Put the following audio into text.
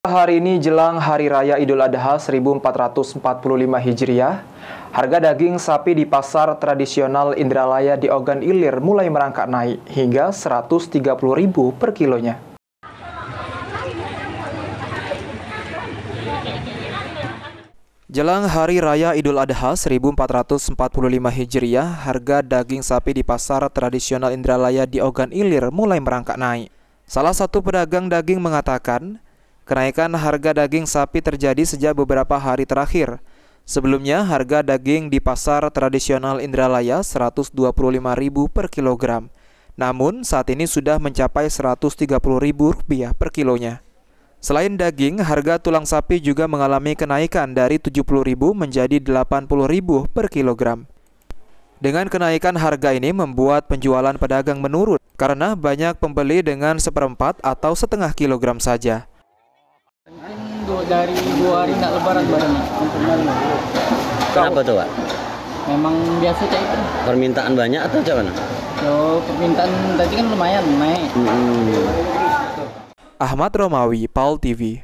Hari ini jelang Hari Raya Idul Adha 1445 Hijriah, harga daging sapi di pasar tradisional Indralaya di Ogan Ilir mulai merangkak naik hingga Rp130.000 per kilonya. Jelang Hari Raya Idul Adha 1445 Hijriah, harga daging sapi di pasar tradisional Indralaya di Ogan Ilir mulai merangkak naik. Salah satu pedagang daging mengatakan, kenaikan harga daging sapi terjadi sejak beberapa hari terakhir. Sebelumnya, harga daging di pasar tradisional Indralaya Rp125.000 per kilogram. Namun, saat ini sudah mencapai Rp130.000 per kilonya. Selain daging, harga tulang sapi juga mengalami kenaikan dari Rp70.000 menjadi Rp80.000 per kilogram. Dengan kenaikan harga ini membuat penjualan pedagang menurun karena banyak pembeli dengan seperempat atau setengah kilogram saja. Dari 2 hari nggak lebaran barangnya. Kenapa tuh, Pak? Memang biasa cak itu. Permintaan banyak atau macam mana? Permintaan tadi kan lumayan naik. Ahmad Romawi, PAL TV.